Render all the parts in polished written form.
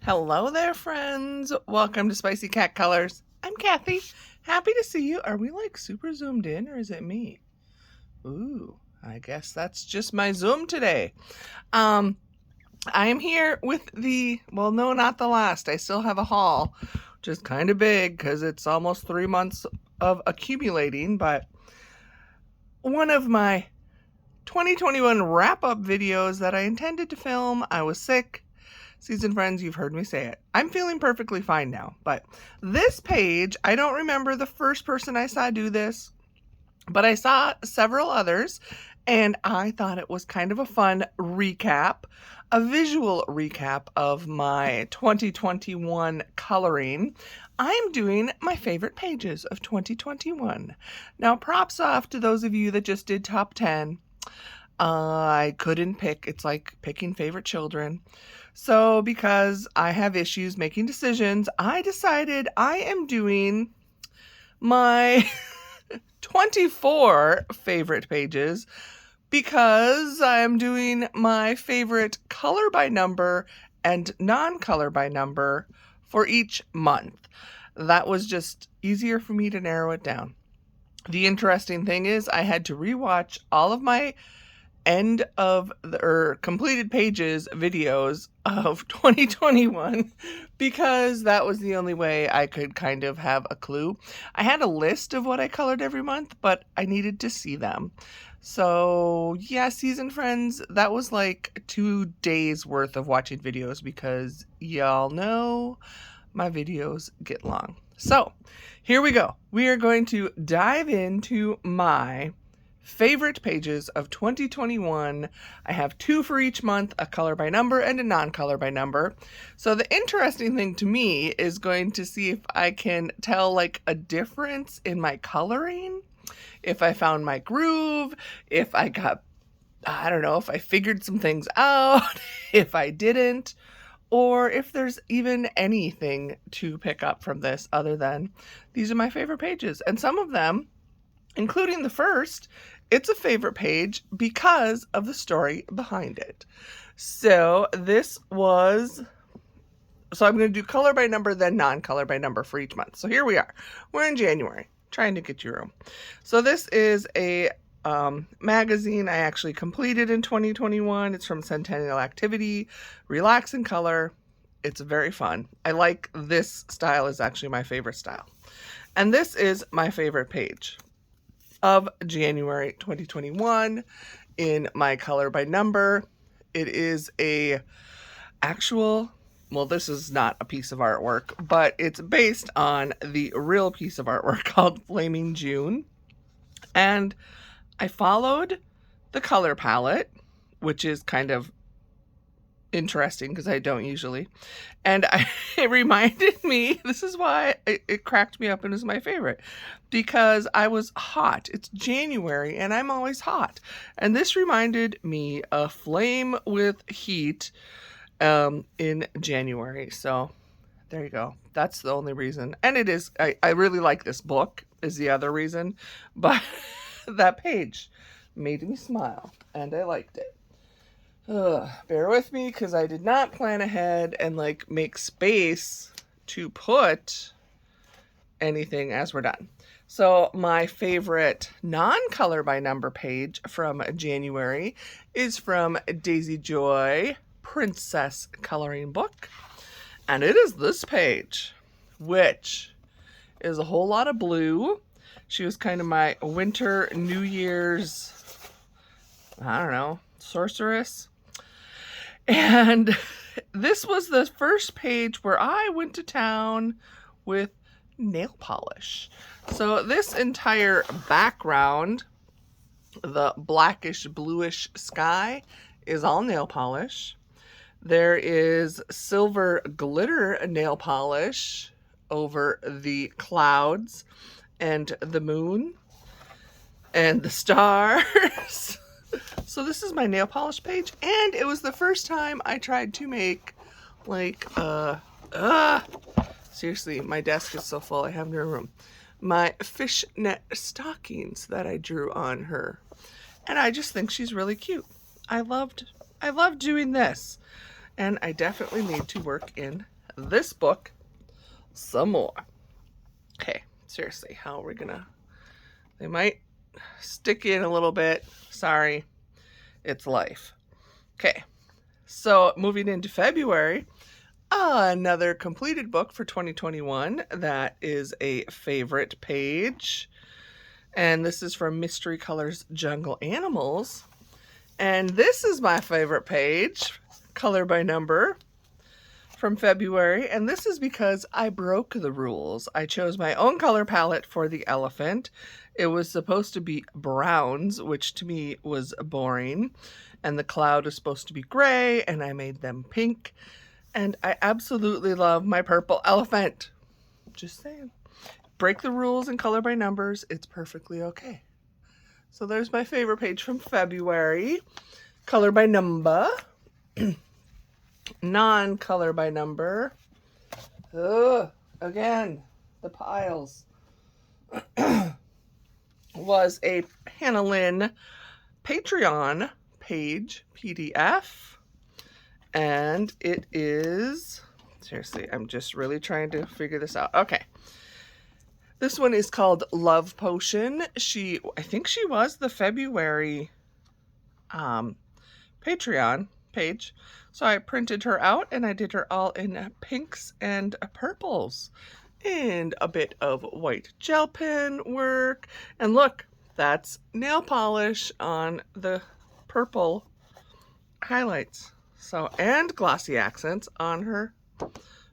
Hello there, friends. Welcome to Spicy Cat Colors. I'm Kathy. Happy to see you. Are we like super zoomed in or is it me? Ooh, I guess that's just my Zoom today. I am here with well, no, not the last. I still have a haul, which is kind of big because it's almost 3 months of accumulating, but one of my 2021 wrap-up videos that I intended to film, I was sick. Seasoned friends, you've heard me say it. I'm feeling perfectly fine now, but this page, I don't remember the first person I saw do this, but I saw several others, and I thought it was kind of a fun recap, a visual recap of my 2021 coloring. I'm doing my favorite pages of 2021. Now, props off to those of you that just did top 10. I couldn't pick. It's like picking favorite children. So because I have issues making decisions, I decided I am doing my 24 favorite pages because I'm doing my favorite color by number and non-color by number for each month. That was just easier for me to narrow it down. The interesting thing is I had to rewatch all of my end of completed pages videos of 2021 because that was the only way I could kind of have a clue. I had a list of what I colored every month, but I needed to see them. So yeah, seasoned friends, that was like 2 days worth of watching videos because y'all know my videos get long. So here we go. We are going to dive into my favorite pages of 2021. I have 2 for each month, a color by number and a non-color by number. So the interesting thing to me is going to see if I can tell like a difference in my coloring, if I found my groove, if I got, I don't know, if I figured some things out, if I didn't, or if there's even anything to pick up from this other than these are my favorite pages. And some of them, including the first, it's a favorite page because of the story behind it. So I'm going to do color by number, then non-color by number for each month. So here we are. We're in January, trying to get you room. So this is a magazine I actually completed in 2021. It's from Centennial Activity, Relax in Color. It's very fun. I like this style, is actually my favorite style. And this is my favorite page of January 2021 in my color by number. It is this is not a piece of artwork, but it's based on the real piece of artwork called Flaming June. And I followed the color palette, which is kind of interesting because I don't usually. And it reminded me, this is why it cracked me up and is my favorite, because I was hot. It's January and I'm always hot. And this reminded me of Flame with Heat in January. So there you go. That's the only reason. And it is, I really like this book is the other reason, but that page made me smile and I liked it. Bear with me because I did not plan ahead and like make space to put anything as we're done. So my favorite non-color by number page from January is from Daisy Joy Princess Coloring Book. And it is this page, which is a whole lot of blue. She was kind of my winter New Year's, I don't know, sorceress. And this was the first page where I went to town with nail polish. So this entire background, the blackish bluish sky, is all nail polish. There is silver glitter nail polish over the clouds and the moon and the stars. So this is my nail polish page, and it was the first time I tried to make like seriously, my desk is so full I have no room. My fishnet stockings that I drew on her. And I just think she's really cute. I loved doing this. And I definitely need to work in this book some more. Okay, seriously, how are we gonna... They might stick in a little bit. Sorry, it's life. Okay, so moving into February, another completed book for 2021 that is a favorite page. And this is from Mystery Colors Jungle Animals. And this is my favorite page, color by number, from February. And this is because I broke the rules. I chose my own color palette for the elephant. It was supposed to be browns, which to me was boring. And the cloud was supposed to be gray, and I made them pink. And I absolutely love my purple elephant. Just saying. Break the rules and color by numbers. It's perfectly okay. So there's my favorite page from February. Color by number. Non-color by number. Ugh, again, the piles. Was a Hannah Lynn Patreon page PDF. And it is... Seriously, I'm just really trying to figure this out. Okay. This one is called Love Potion. I think she was the February Patreon page. So I printed her out and I did her all in pinks and purples. And a bit of white gel pen work. And look, that's nail polish on the purple highlights. So, and glossy accents on her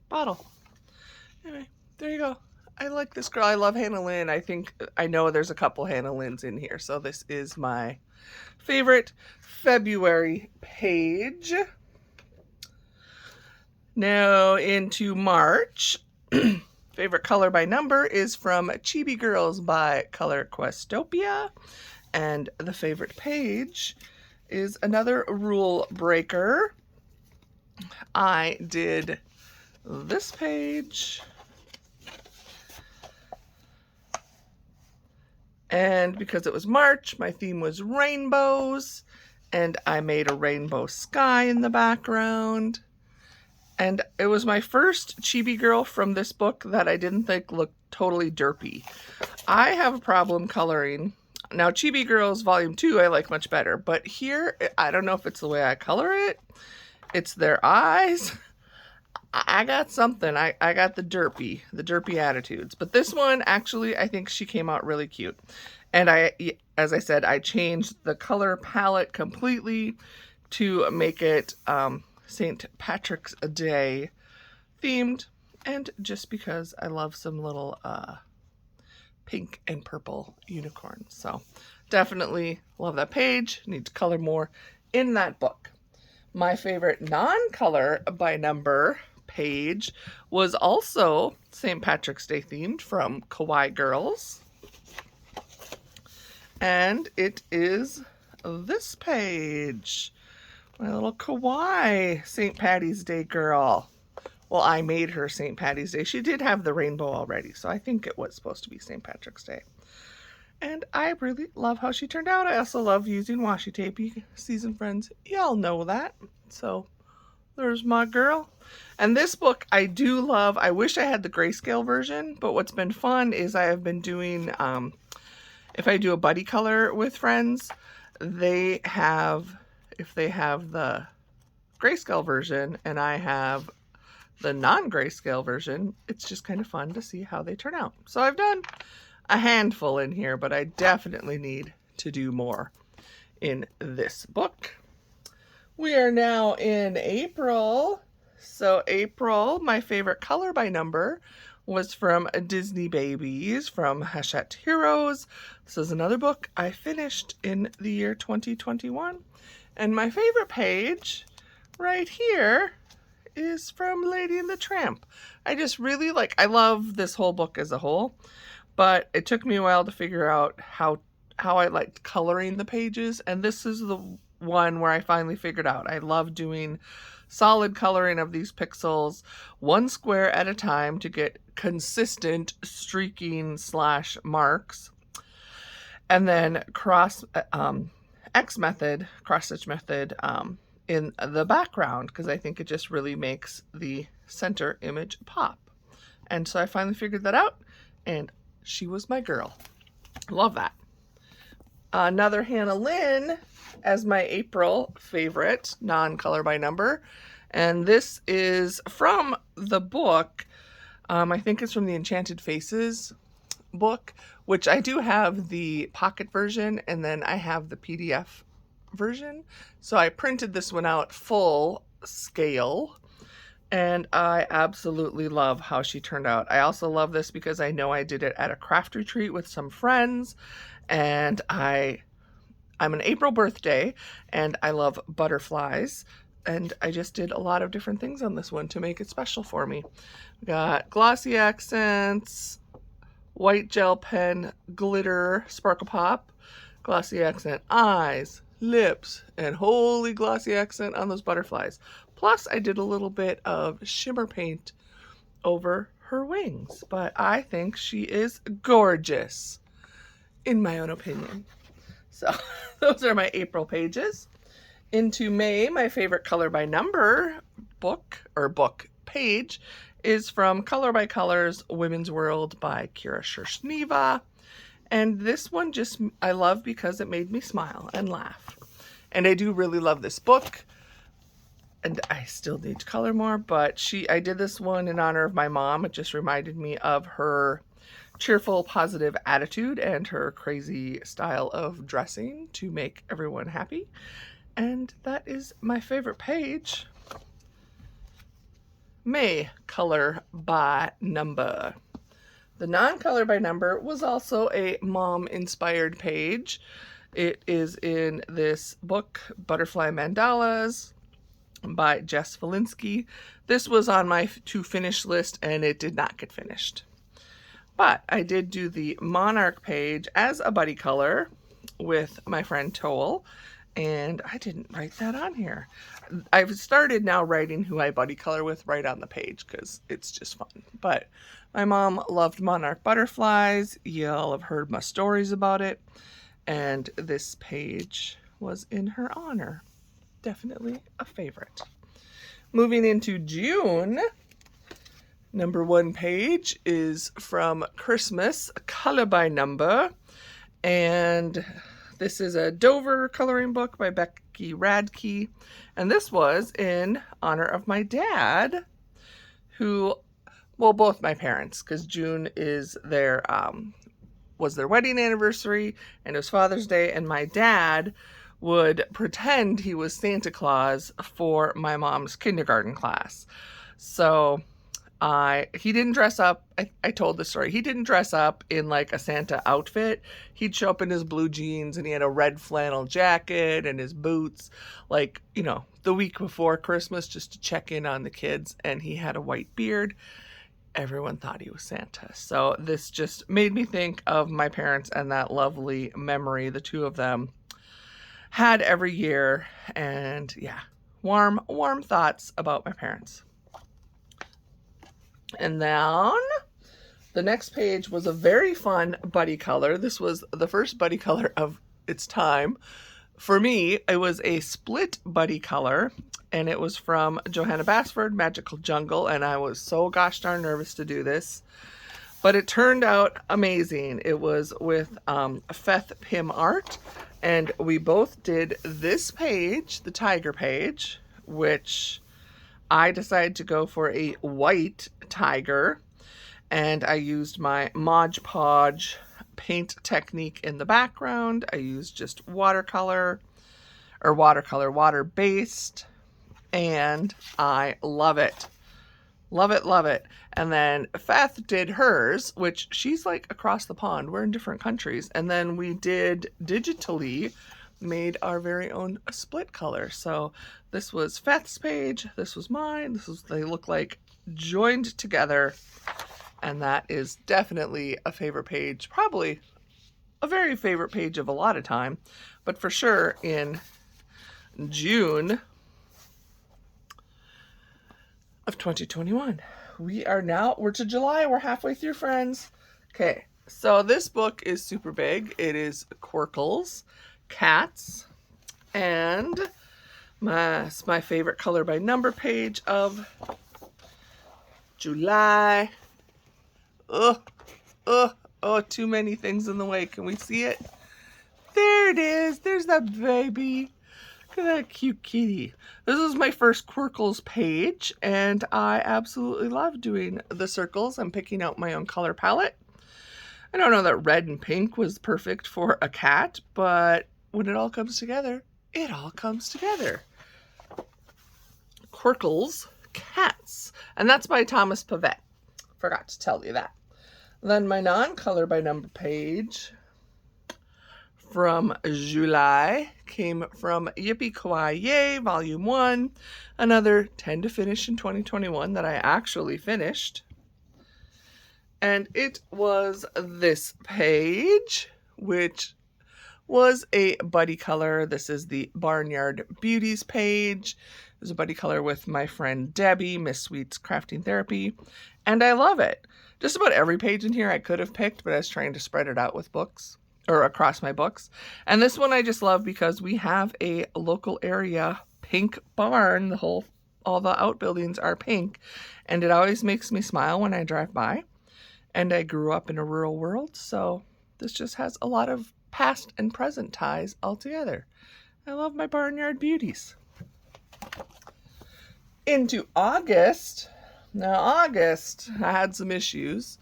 bottle. Anyway, there you go. I like this girl. I love Hannah Lynn. I know there's a couple Hannah Lynns in here. So this is my favorite February page. Now into March. Favorite color by number is from Chibi Girls by Color Questopia. And the favorite page is another rule breaker. I did this page. And because it was March, my theme was rainbows. And I made a rainbow sky in the background. And it was my first chibi girl from this book that I didn't think looked totally derpy. I have a problem coloring. Now, Chibi Girls Volume 2 I like much better. But here, I don't know if it's the way I color it. It's their eyes. I got something. I got the derpy attitudes. But this one, actually, I think she came out really cute. And as I said, I changed the color palette completely to make it St. Patrick's Day themed. And just because I love some little pink and purple unicorns. So definitely love that page. Need to color more in that book. My favorite non-color by number page was also St. Patrick's Day themed from Kawaii Girls. And it is this page. My little Kawaii St. Patty's Day girl. Well, I made her St. Patty's Day. She did have the rainbow already, so I think it was supposed to be St. Patrick's Day. And I really love how she turned out. I also love using washi tape. Season friends, y'all know that. So there's my girl. And this book I do love. I wish I had the grayscale version, but what's been fun is I have been doing, if I do a buddy color with friends, if they have the grayscale version and I have the non-grayscale version, it's just kind of fun to see how they turn out. So I've done a handful in here, but I definitely need to do more in this book. We are now in April. So April, my favorite color by number was from Disney Babies from Hachette Heroes. This is another book I finished in the year 2021. And my favorite page right here is from Lady and the Tramp. I just really I love this whole book as a whole, but it took me a while to figure out how I liked coloring the pages, and this is the one where I finally figured out. I love doing solid coloring of these pixels, one square at a time to get consistent streaking / marks, and then cross stitch method in the background, because I think it just really makes the center image pop. And so I finally figured that out, and she was my girl. Love that. Another Hannah Lynn as my April favorite, non-color by number. And this is from the book, I think it's from the Enchanted Faces book, which I do have the pocket version, and then I have the PDF version. So I printed this one out full scale, and I absolutely love how she turned out. I also love this because I know I did it at a craft retreat with some friends, and I'm an April birthday, and I love butterflies, and I just did a lot of different things on this one to make it special for me. We got glossy accents, white gel pen, glitter, sparkle pop, glossy accent eyes, lips, and holy glossy accent on those butterflies. Plus, I did a little bit of shimmer paint over her wings, but I think she is gorgeous, in my own opinion. So those are my April pages. Into May, my favorite color by number book page is from Color by Colors Women's World by Kira Shershniva. And this one I love because it made me smile and laugh. And I do really love this book. And I still need to color more, but I did this one in honor of my mom. It just reminded me of her cheerful, positive attitude and her crazy style of dressing to make everyone happy. And that is my favorite page. May color by number. The non-color by number was also a mom-inspired page. It is in this book, Butterfly Mandalas by Jess Valinsky. This was on my to-finish list, and it did not get finished. But I did do the Monarch page as a buddy color with my friend Toel, and I didn't write that on here. I've started now writing who I buddy color with right on the page because it's just fun. But my mom loved Monarch butterflies. Y'all have heard my stories about it. And this page was in her honor. Definitely a favorite. Moving into June, number 1 page is from Christmas, Color by Number. And this is a Dover coloring book by Becky Radke. And this was in honor of my dad, both my parents, because June is was their wedding anniversary, and it was Father's Day, and my dad would pretend he was Santa Claus for my mom's kindergarten class. So he didn't dress up. I told the story. He didn't dress up in like a Santa outfit. He'd show up in his blue jeans, and he had a red flannel jacket and his boots, like, the week before Christmas, just to check in on the kids. And he had a white beard. Everyone thought he was Santa. So this just made me think of my parents and that lovely memory the two of them had every year. And yeah, warm thoughts about my parents. And then the next page was a very fun buddy color. This was the first buddy color of its time. For me, it was a split buddy color, and it was from Johanna Basford, Magical Jungle, and I was so gosh darn nervous to do this. But it turned out amazing. It was with Feth Pym art, and we both did this page, the tiger page, which I decided to go for a white tiger, and I used my Mod Podge paint technique in the background. I used just water-based, and I love it. Love it. And then Feth did hers, which she's like across the pond. We're in different countries. And then we did digitally made our very own split color. So this was Feth's page, this was mine, they look like joined together, and that is definitely a favorite page, probably a very favorite page of a lot of time, but for sure in June of 2021. We're to July, we're halfway through, friends. Okay, so this book is super big. It is Quirkles Cats, and my favorite color by number page of July. Oh, too many things in the way. Can we see it? There it is. There's that baby. Look at that cute kitty. This is my first Quirkles page, and I absolutely love doing the circles. I'm picking out my own color palette. I don't know that red and pink was perfect for a cat, but when it all comes together, it all comes together. Quirkles Cats, and that's by Thomas Pavett. Forgot to tell you that. Then my non-color by number page from July came from Yippee Kawaii Yay, Volume 1. Another 10 to finish in 2021 that I actually finished. And it was this page, which was a buddy color. This is the Barnyard Beauties page. It was a buddy color with my friend Debbie, Miss Sweet's Crafting Therapy. And I love it. Just about every page in here I could have picked, but I was trying to spread it out with books, or across my books. And this one I just love because we have a local area pink barn. All the outbuildings are pink, and it always makes me smile when I drive by. And I grew up in a rural world, so this just has a lot of past and present ties all together. I love my Barnyard Beauties. Into August. Now August, I had some issues.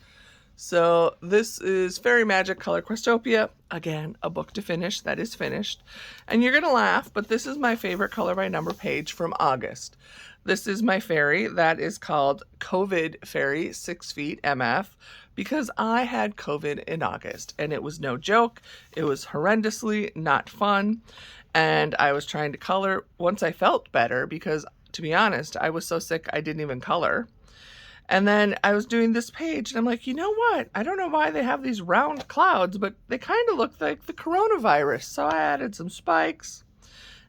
So this is Fairy Magic Color Questopia. Again, a book to finish that is finished. And you're going to laugh, but this is my favorite color by number page from August. This is my fairy that is called COVID Fairy 6 feet MF because I had COVID in August and it was no joke. It was horrendously not fun. And I was trying to color once I felt better because, to be honest, I was so sick I didn't even color. And then I was doing this page and I'm like, you know what? I don't know why they have these round clouds, but they kind of look like the coronavirus. So I added some spikes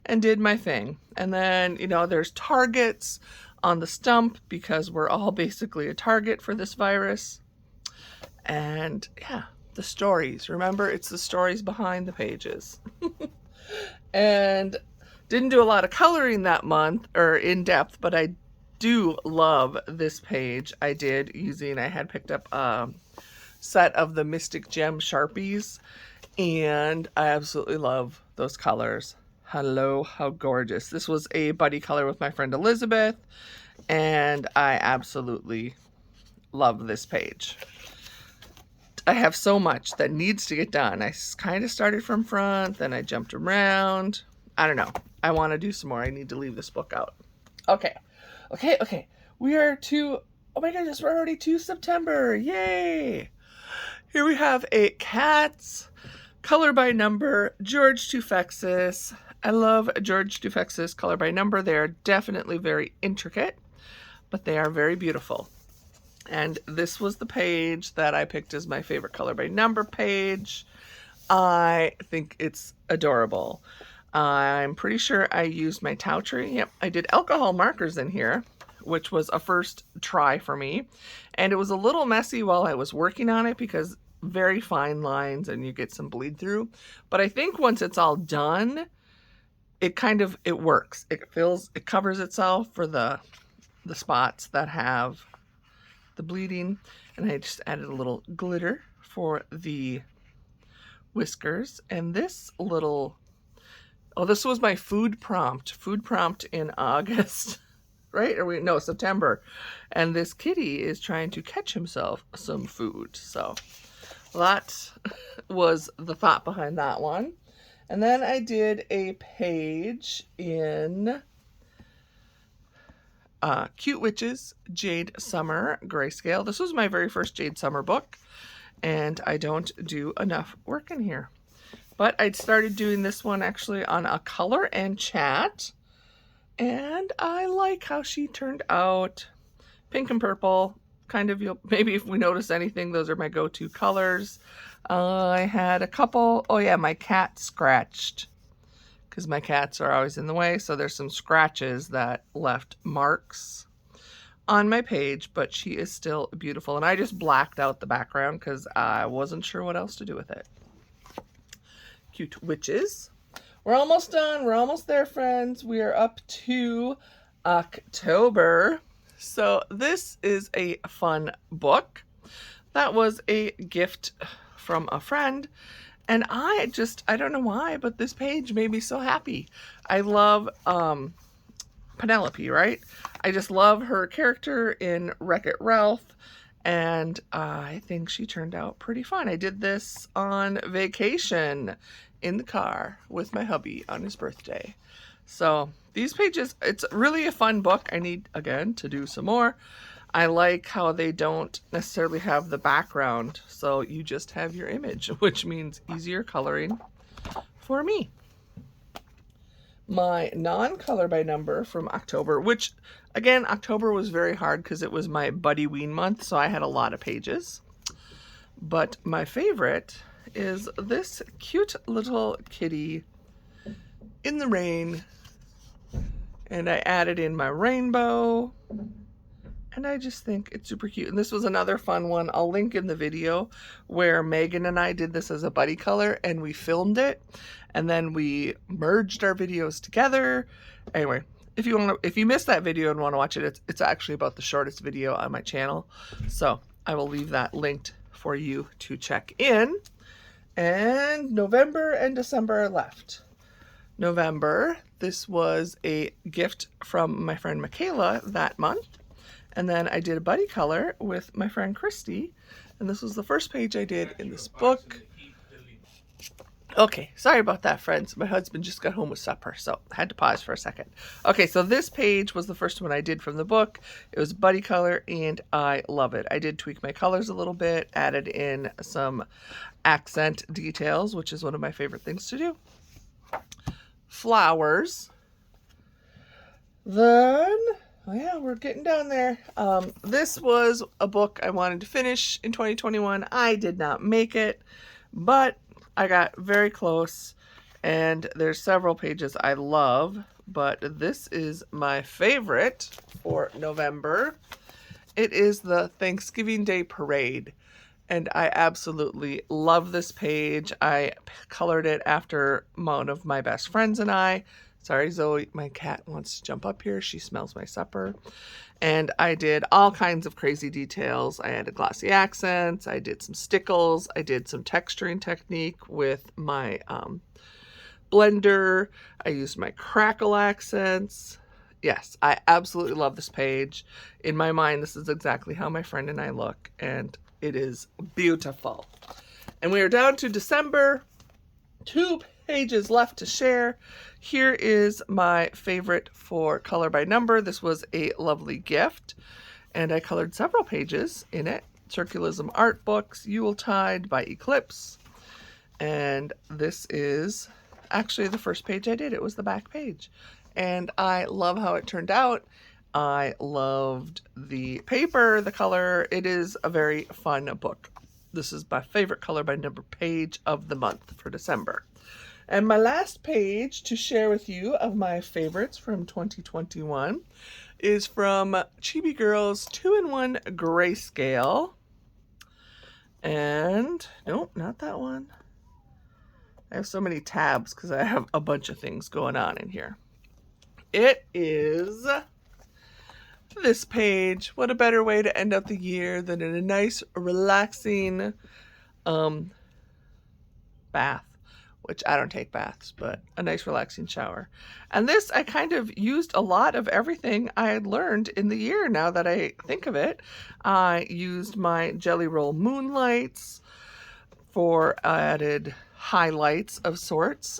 and did my thing. And then, there's targets on the stump because we're all basically a target for this virus. And yeah, the stories. Remember, it's the stories behind the pages. And didn't do a lot of coloring that month or in depth, but I do love this page. I had picked up a set of the Mystic Gem Sharpies, and I absolutely love those colors. Hello, how gorgeous. This was a buddy color with my friend Elizabeth, and I absolutely love this page. I have so much that needs to get done. I kind of started from front, then I jumped around. I don't know. I want to do some more. I need to leave this book out. Okay. We are oh my goodness, we're already to September. Yay! Here we have a Cats color by number, George Tufexis. I love George Tufexis color by number. They are definitely very intricate, but they are very beautiful. And this was the page that I picked as my favorite color by number page. I think it's adorable. I'm pretty sure I used my Tau Tree. Yep, I did alcohol markers in here, which was a first try for me. And it was a little messy while I was working on it because very fine lines and you get some bleed through. But I think once it's all done, it works. It covers itself for the spots that have the bleeding. And I just added a little glitter for the whiskers. And this little... Oh, this was my food prompt in August, right? September. And this kitty is trying to catch himself some food. So that was the thought behind that one. And then I did a page in Cute Witches, Jade Summer, Grayscale. This was my very first Jade Summer book, and I don't do enough work in here. But I'd started doing this one actually on a color and chat. And I like how she turned out. Pink and purple. Maybe if we notice anything, those are my go-to colors. I had a couple. Oh yeah, my cat scratched. Because my cats are always in the way. So there's some scratches that left marks on my page. But she is still beautiful. And I just blacked out the background because I wasn't sure what else to do with it. Cute Witches. We're almost done. We're almost there, friends. We are up to October. So this is a fun book. That was a gift from a friend. And I don't know why, but this page made me so happy. I love Penelope, right? I just love her character in Wreck-It Ralph. And I think she turned out pretty fun. I did this on vacation in the car with my hubby on his birthday. So these pages, it's really a fun book. I need, again, to do some more. I like how they don't necessarily have the background, so you just have your image, which means easier coloring for me. My non-color by number from October, which, again, October was very hard because it was my Buddy Ween month, so I had a lot of pages. But my favorite is this cute little kitty in the rain, and I added in my rainbow. And I just think it's super cute. And this was another fun one. I'll link in the video where Megan and I did this as a buddy color and we filmed it. And then we merged our videos together. Anyway, if you missed that video and want to watch it, it's actually about the shortest video on my channel. So I will leave that linked for you to check in. And November and December are left. November, this was a gift from my friend Michaela that month. And then I did a buddy color with my friend Christy. And this was the first page I did in this book. Okay, sorry about that, friends. My husband just got home with supper, so I had to pause for a second. Okay, so this page was the first one I did from the book. It was buddy color, and I love it. I did tweak my colors a little bit, added in some accent details, which is one of my favorite things to do. Flowers. Then... oh yeah, we're getting down there. This was a book I wanted to finish in 2021. I did not make it, but I got very close, and there's several pages I love, but this is my favorite for November. It is the Thanksgiving Day Parade, and I absolutely love this page. I colored it after one of my best friends and I. Sorry, Zoe, my cat wants to jump up here. She smells my supper. And I did all kinds of crazy details. I added glossy accents. I did some stickles. I did some texturing technique with my blender. I used my crackle accents. Yes, I absolutely love this page. In my mind, this is exactly how my friend and I look. And it is beautiful. And we are down to December. 2 pages left to share. Here is my favorite for color by number. This was a lovely gift, and I colored several pages in it. Circulism Art Books, Yuletide by Eclipse. And this is actually the first page I did. It was the back page. And I love how it turned out. I loved the paper, the color. It is a very fun book. This is my favorite color by number page of the month for December. And my last page to share with you of my favorites from 2021 is from Chibi Girls 2-in-1 Grayscale. And, nope, not that one. I have so many tabs because I have a bunch of things going on in here. It is this page. What a better way to end out the year than in a nice, relaxing bath. Which I don't take baths, but a nice relaxing shower. And this, I kind of used a lot of everything I had learned in the year now that I think of it. I used my Jelly Roll Moonlights for added highlights of sorts.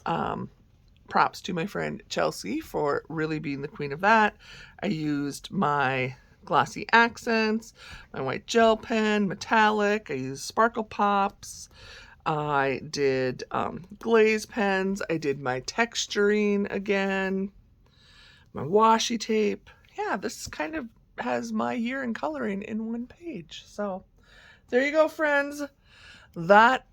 Props to my friend Chelsea for really being the queen of that. I used my glossy accents, my white gel pen, metallic. I used sparkle pops. I did glaze pens. I did my texturing again, my washi tape. Yeah, this kind of has my year in coloring in one page. So there you go, friends. That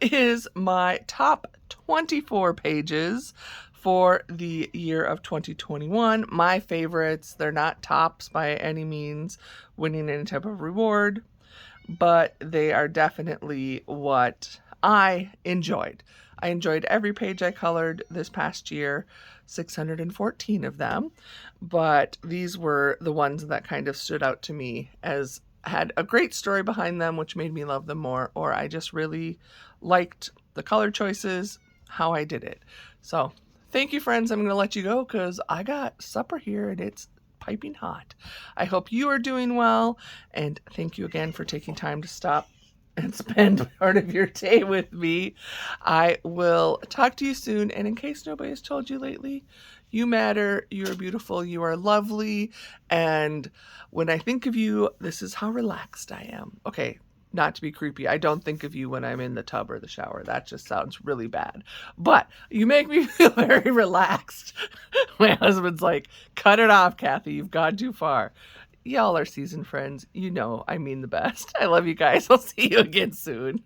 is my top 24 pages for the year of 2021. My favorites. They're not tops by any means, winning any type of reward. But they are definitely what I enjoyed. I enjoyed every page I colored this past year, 614 of them, but these were the ones that kind of stood out to me as had a great story behind them, which made me love them more, or I just really liked the color choices, how I did it. So thank you, friends. I'm going to let you go because I got supper here and it's piping hot. I hope you are doing well, and thank you again for taking time to stop and spend part of your day with me. I will talk to you soon, and in case nobody has told you lately, you matter, you are beautiful, you are lovely, and when I think of you, this is how relaxed I am. Okay, not to be creepy, I don't think of you when I'm in the tub or the shower. That just sounds really bad. But you make me feel very relaxed. My husband's like, cut it off, Kathy, you've gone too far. Y'all are seasoned friends. You know I mean the best. I love you guys. I'll see you again soon.